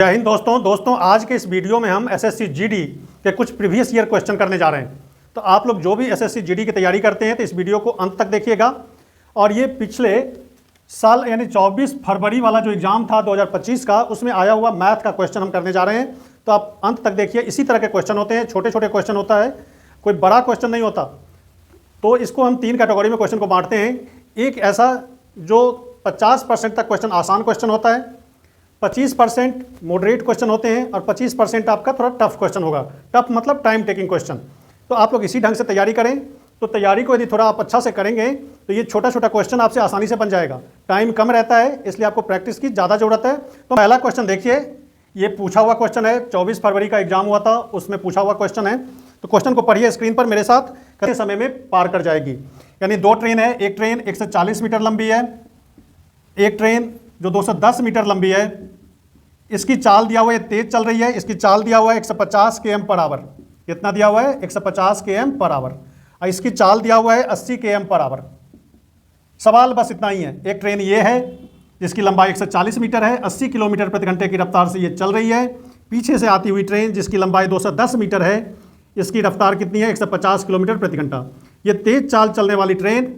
जय हिंद दोस्तों आज के इस वीडियो में हम एसएससी जीडी के कुछ प्रीवियस ईयर क्वेश्चन करने जा रहे हैं। तो आप लोग जो भी एसएससी जीडी की तैयारी करते हैं तो इस वीडियो को अंत तक देखिएगा। और ये पिछले साल यानी 24 फरवरी वाला जो एग्ज़ाम था 2025 का, उसमें आया हुआ मैथ का क्वेश्चन हम करने जा रहे हैं। तो आप अंत तक देखिए। इसी तरह के क्वेश्चन होते हैं, छोटे छोटे क्वेश्चन होता है, कोई बड़ा क्वेश्चन नहीं होता। तो इसको हम 3 कैटेगरी में क्वेश्चन को बांटते हैं। एक ऐसा जो 50% तक क्वेश्चन आसान क्वेश्चन होता है, 25% मॉडरेट क्वेश्चन होते हैं और 25% आपका थोड़ा टफ क्वेश्चन होगा। टफ मतलब टाइम टेकिंग क्वेश्चन। तो आप लोग इसी ढंग से तैयारी करें। तो तैयारी को यदि थोड़ा आप अच्छा से करेंगे तो ये छोटा छोटा क्वेश्चन आपसे आसानी से बन जाएगा। टाइम कम रहता है, इसलिए आपको प्रैक्टिस की ज़्यादा ज़रूरत है। तो पहला क्वेश्चन देखिए, ये पूछा हुआ क्वेश्चन है, 24 फरवरी का एग्जाम हुआ था, उसमें पूछा हुआ क्वेश्चन है। तो क्वेश्चन को पढ़िए स्क्रीन पर मेरे साथ। कितने समय में पार कर जाएगी? यानी 2 ट्रेन है, एक ट्रेन 140 मीटर लंबी है, एक ट्रेन जो 210 मीटर लंबी है। इसकी चाल दिया हुआ है, तेज चल रही है। इसकी चाल दिया हुआ है 150 km पर आवर। कितना दिया हुआ है? 150 km पर आवर। और इसकी चाल दिया हुआ है 80 km पर आवर। सवाल बस इतना ही है। एक ट्रेन ये है जिसकी लंबाई 140 मीटर है, 80 किलोमीटर प्रति घंटे की रफ्तार से ये चल रही है। पीछे से आती हुई ट्रेन जिसकी लंबाई 210 मीटर है, इसकी रफ्तार कितनी है? 150 किलोमीटर प्रति घंटा। ये तेज चाल चलने वाली ट्रेन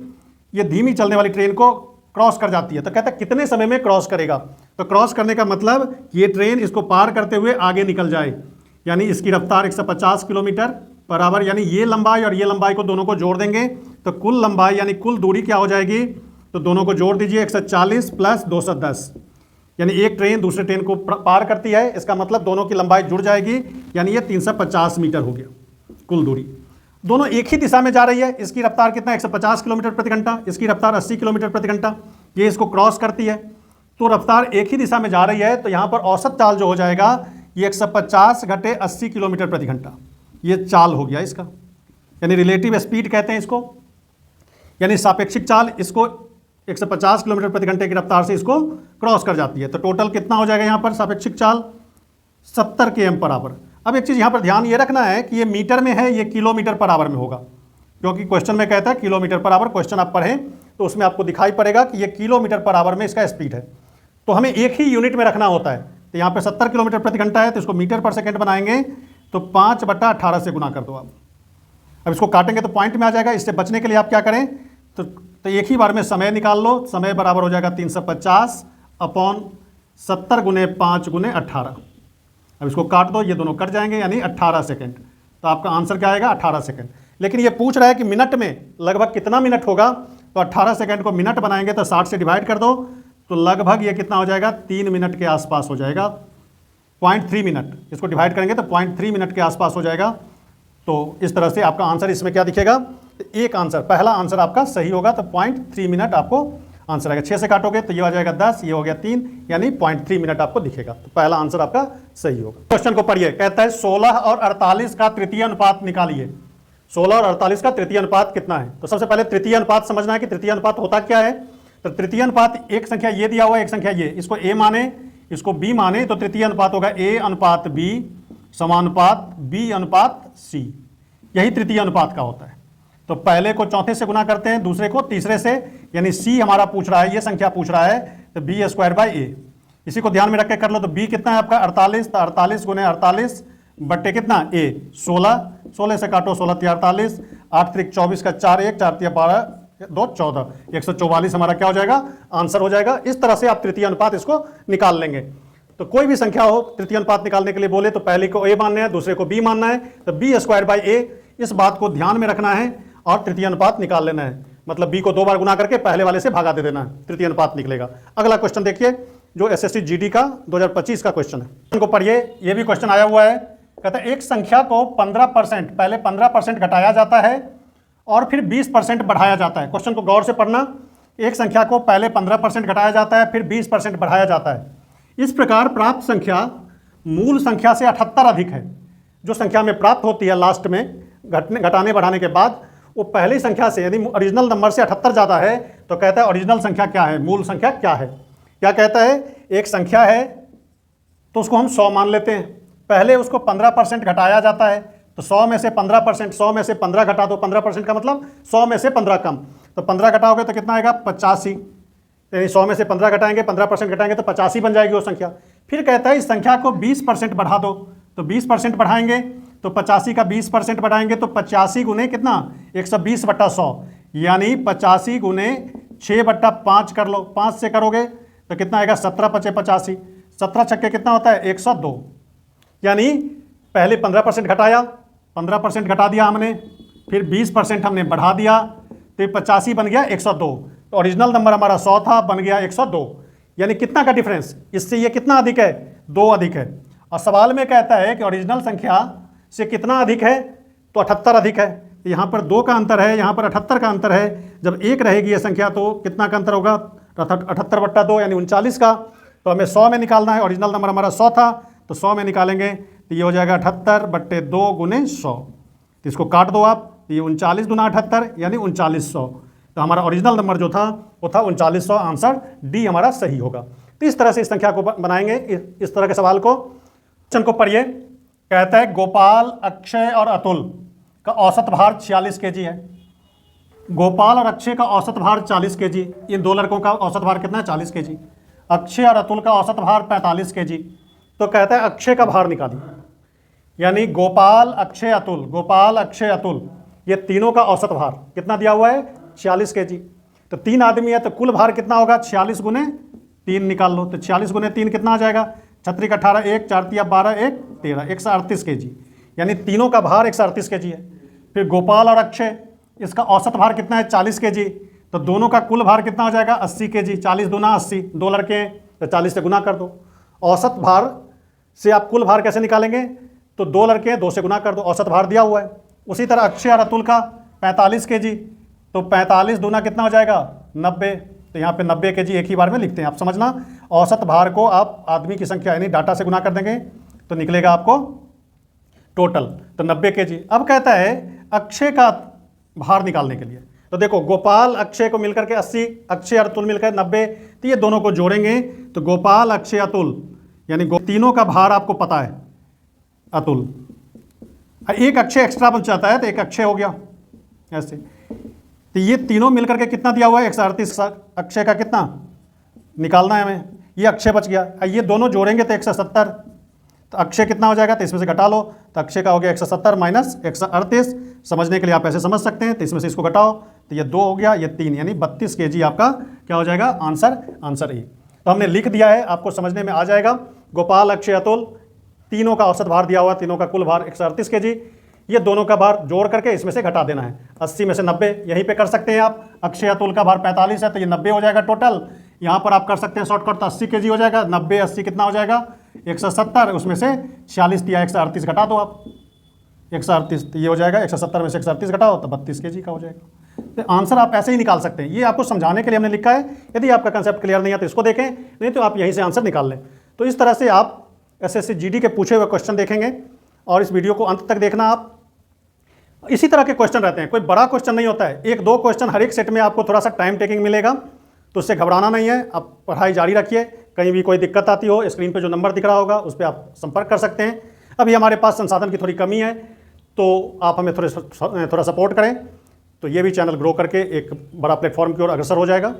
ये धीमी चलने वाली ट्रेन को क्रॉस कर जाती है। तो कहता है कितने समय में क्रॉस करेगा? तो क्रॉस करने का मतलब ये ट्रेन इसको पार करते हुए आगे निकल जाए। यानी इसकी रफ्तार 150 किलोमीटर पर आवर, यानी ये लंबाई और ये लंबाई को दोनों को जोड़ देंगे तो कुल लंबाई यानी कुल दूरी क्या हो जाएगी? तो दोनों को जोड़ दीजिए, 140 प्लस 210, यानी एक ट्रेन दूसरे ट्रेन को पार करती है। इसका मतलब दोनों की लंबाई जुड़ जाएगी, यानी ये 350 मीटर हो गया कुल दूरी। दोनों एक ही दिशा में जा रही है। इसकी रफ्तार कितना? 150 किलोमीटर प्रति घंटा, इसकी रफ्तार 80 किलोमीटर प्रति घंटा। ये इसको क्रॉस करती है तो रफ्तार एक ही दिशा में जा रही है। तो यहाँ पर औसत चाल जो हो जाएगा ये 150 घटे 80 किलोमीटर प्रति घंटा, ये चाल हो गया इसका, यानी रिलेटिव स्पीड कहते हैं इसको, यानी सापेक्षिक चाल। इसको 150 किलोमीटर प्रति घंटे की रफ्तार से इसको क्रॉस कर जाती है। तो टोटल कितना हो जाएगा यहाँ पर सापेक्षिक चाल? 70 km पर आवर। अब एक चीज़ यहाँ पर ध्यान ये रखना है कि ये मीटर में है, ये किलोमीटर पर आवर में होगा, क्योंकि क्वेश्चन में कहता है किलोमीटर पर आवर। क्वेश्चन आप पढ़ें तो उसमें आपको दिखाई पड़ेगा कि ये किलोमीटर पर आवर में इसका स्पीड है। तो हमें एक ही यूनिट में रखना होता है। तो यहाँ पे 70 किलोमीटर प्रति घंटा है, तो इसको मीटर पर सेकंड बनाएंगे तो 5/18 से गुना कर दो आप। अब इसको काटेंगे तो पॉइंट में आ जाएगा। इससे बचने के लिए आप क्या करें तो एक ही बार में समय निकाल लो। समय बराबर हो जाएगा 350 अपॉन 70 गुने 5 गुने 18। अब इसको काट दो, ये दोनों कट जाएंगे, यानी 18 सेकेंड। तो आपका आंसर क्या आएगा? 18 सेकेंड। लेकिन ये पूछ रहा है कि मिनट में लगभग कितना मिनट होगा। तो 18 सेकेंड को मिनट बनाएंगे तो 60 से डिवाइड कर दो, तो लगभग ये कितना हो जाएगा? 3 मिनट के आसपास हो जाएगा। 0.3 मिनट, इसको डिवाइड करेंगे तो 0.3 मिनट के आसपास हो जाएगा। तो इस तरह से आपका आंसर इसमें क्या दिखेगा? तो एक आंसर, पहला आंसर आपका सही होगा। तो 0.3 मिनट आपको आंसर आएगा। 6 से काटोगे तो ये आ जाएगा 10, ये हो गया 3, यानी 0.3 मिनट आपको दिखेगा। तो पहला आंसर आपका सही होगा। क्वेश्चन को पढ़िए। कहता है 16 और 48 का तृतीय अनुपात निकालिए। 16 और 48 का तृतीय अनुपात कितना है? तो सबसे पहले तृतीय अनुपात समझना है कि तृतीय अनुपात होता क्या है। तो तृतीय अनुपात, एक संख्या ये दिया हुआ है, एक संख्या ये, इसको a माने, इसको b माने, तो तृतीय अनुपात होगा a अनुपात b समानुपात b अनुपात c। यही तृतीय अनुपात का होता है। तो पहले को चौथे से गुना करते हैं, दूसरे को तीसरे से, यानी c हमारा पूछ रहा है, ये संख्या पूछ रहा है, तो b²/a। इसी को ध्यान में रख के कर लो। तो b कितना है आपका? 48। तो 48 गुने 48 बट्टे कितना? a 16। 16 से काटो, 16 × 48, 8 × 24 का 4 1, 4 × 12 2 14, 144 हमारा क्या हो जाएगा? आंसर हो जाएगा। इस तरह से आप तृतीय अनुपात इसको निकाल लेंगे। तो कोई भी संख्या हो, तृतीय अनुपात निकालने के लिए बोले तो पहले को a मानना है, दूसरे को b मानना है, तो b²/a, इस बात को ध्यान में रखना है और तृतीय अनुपात निकाल लेना है। मतलब b को 2 बार गुना करके पहले वाले से भागा दे देना है, तृतीय अनुपात निकलेगा। अगला क्वेश्चन देखिए, जो एसएससी जीडी का 2025 का क्वेश्चन है, उनको पढ़िए। ये भी क्वेश्चन आया हुआ है। कहता है एक संख्या को 15%, पहले 15% घटाया जाता है और फिर 20% बढ़ाया जाता है। क्वेश्चन को गौर से पढ़ना। एक संख्या को पहले 15% घटाया जाता है, फिर 20% बढ़ाया जाता है। इस प्रकार प्राप्त संख्या मूल संख्या से 78 अधिक है। जो संख्या में प्राप्त होती है लास्ट में घटाने बढ़ाने के बाद, वो पहली संख्या से, यदि ओरिजिनल नंबर से 78 ज़्यादा है, तो कहता है ओरिजिनल संख्या क्या है, मूल संख्या क्या है। क्या कहता है? एक संख्या है तो उसको हम 100 मान लेते हैं। पहले उसको 15% घटाया जाता है, तो 100 में से 15%, 100 में से 15 घटा दो। 15% का मतलब 100 में से 15 कम, तो 15 घटाओगे तो कितना आएगा? 85। यानी 100 में से 15 घटाएंगे, 15% घटाएंगे तो 85 बन जाएगी वो संख्या। फिर कहता है इस संख्या को 20% बढ़ा दो, तो 20% बढ़ाएंगे तो 85 का 20% बढ़ाएंगे तो 85 गुने कितना 120/100, यानी 85 गुने 6/5 कर लो, 5 से करोगे तो कितना आएगा 17×5 = 85, 17 छक्के कितना होता है 102, यानी पहले 15% घटाया, 15% घटा दिया हमने, फिर 20% हमने बढ़ा दिया, तो 85 बन गया 102, तो ओरिजिनल नंबर हमारा 100 था, बन गया 102, यानी कितना का डिफरेंस, इससे ये कितना अधिक है 2 अधिक है। और सवाल में कहता है कि ओरिजिनल संख्या से कितना अधिक है, तो 78 अधिक है, तो यहाँ पर 2 का अंतर है, यहाँ पर 78 का अंतर है। जब 1 रहेगी ये संख्या तो कितना का अंतर होगा 78/2 यानी 39 का, तो हमें 100 में निकालना है, ओरिजिनल नंबर हमारा 100 था तो 100 में निकालेंगे तो ये हो जाएगा 78/2 × 100, तो इसको काट दो आप, तो ये 39 × 78 यानी 3900, तो हमारा ओरिजिनल नंबर जो था वो था 3900, आंसर डी हमारा सही होगा। तो इस तरह से इस संख्या को बनाएंगे। इस तरह के सवाल को क्वेश्चन को पढ़िए। कहता है गोपाल, अक्षय और अतुल का औसत भार 46 kg है। गोपाल और अक्षय का औसत भार 40 kg, इन 2 लड़कों का औसत भार कितना है 40 kg। अक्षय और अतुल का औसत भार 45 kg, तो कहता है अक्षय का भार निकालिए, यानी गोपाल, अक्षय, अतुल, गोपाल, अक्षय, अतुल, ये तीनों का औसत भार कितना दिया हुआ है 46 kg। तो 3 आदमी है तो कुल भार कितना होगा 46 × 3 निकाल लो, तो 46 × 3 कितना आ जाएगा 36 × 18 1 4 × 12 1 13 138 kg, यानी तीनों का भार 138 kg है। फिर गोपाल और अक्षय, इसका औसत भार कितना है 40 kg, तो दोनों का कुल भार कितना हो जाएगा 80 kg, 40 दूना 80, 2 लड़के हैं तो 40 से गुना कर दो। औसत भार से आप कुल भार कैसे निकालेंगे, तो 2 लड़के हैं 2 से गुना कर दो, औसत भार दिया हुआ है। उसी तरह अक्षय और अतुल का 45 kg, तो 45 दूना कितना हो जाएगा 90, तो यहाँ पे 90 kg एक ही बार में लिखते हैं, आप समझना। औसत भार को आप आदमी की संख्या यानी डाटा से गुना कर देंगे तो निकलेगा आपको टोटल, तो 90 kg। अब कहता है अक्षय का भार निकालने के लिए, तो देखो गोपाल अक्षय को मिलकर के 80, अक्षय और अतुल मिलकर 90, तो ये दोनों को जोड़ेंगे तो गोपाल, अक्षय, अतुल, यानी तीनों का भार आपको पता है अतुल, एक अक्षय एक्स्ट्रा बच जाता है तो एक अक्षय हो गया ऐसे, तो ये तीनों मिलकर के कितना दिया हुआ है 138, अक्षय का कितना निकालना है हमें, ये अक्षय बच गया, ये दोनों जोड़ेंगे तो 170, तो अक्षय कितना हो जाएगा, तो इसमें से घटा लो, तो अक्षय का हो गया 170 माइनस 138, समझने के लिए आप ऐसे समझ सकते हैं, तो इसमें से इसको घटाओ तो ये 2 हो गया, ये 3, यानी 32 kg आपका क्या हो जाएगा आंसर ए। तो हमने लिख दिया है, आपको समझने में आ जाएगा। गोपाल, अक्षय, अतुल, तीनों का औसत भार दिया हुआ, तीनों का कुल भार 138 kg, ये दोनों का भार जोड़ करके इसमें से घटा देना है, 80 में से 90 यहीं पे कर सकते हैं आप। अक्षय अतुल का भार 45 है तो ये 90 हो जाएगा टोटल, यहाँ पर आप कर सकते हैं शॉर्टकट, तो 80 kg हो जाएगा, 90 80 कितना हो जाएगा 170, उसमें से 46 दिया 138 घटा दो आप, 138, तो ये हो जाएगा 170 में से 138 घटाओ तो 32 kg का हो जाएगा। तो आंसर आप ऐसे ही निकाल सकते हैं, ये आपको समझाने के लिए हमने लिखा है, यदि आपका कंसेप्ट क्लियर नहीं है तो इसको देखें, नहीं तो आप यहीं से आंसर निकाल लें। तो इस तरह से आप SSC GD के पूछे हुए क्वेश्चन देखेंगे और इस वीडियो को अंत तक देखना आप। इसी तरह के क्वेश्चन रहते हैं, कोई बड़ा क्वेश्चन नहीं होता है, 1-2 क्वेश्चन हर एक सेट में आपको थोड़ा सा टाइम टेकिंग मिलेगा, तो उससे घबराना नहीं है, आप पढ़ाई जारी रखिए। कहीं भी कोई दिक्कत आती हो, स्क्रीन पे जो नंबर दिख रहा होगा उस पर आप संपर्क कर सकते हैं। अभी हमारे पास संसाधन की थोड़ी कमी है, तो आप हमें थोड़ा सपोर्ट करें, तो ये भी चैनल ग्रो करके एक बड़ा प्लेटफॉर्म की ओर अग्रसर हो जाएगा,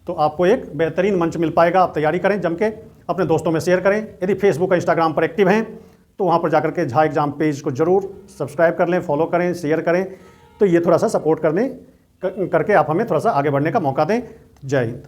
तो आपको एक बेहतरीन मंच मिल पाएगा। आप तैयारी करें जम के, अपने दोस्तों में शेयर करें। यदि फेसबुक और इंस्टाग्राम पर एक्टिव हैं तो वहाँ पर जाकर के झा एग्जाम पेज को जरूर सब्सक्राइब कर लें, फॉलो करें, शेयर करें, तो ये थोड़ा सा सपोर्ट करके आप हमें थोड़ा सा आगे बढ़ने का मौका दें। जय हिंद।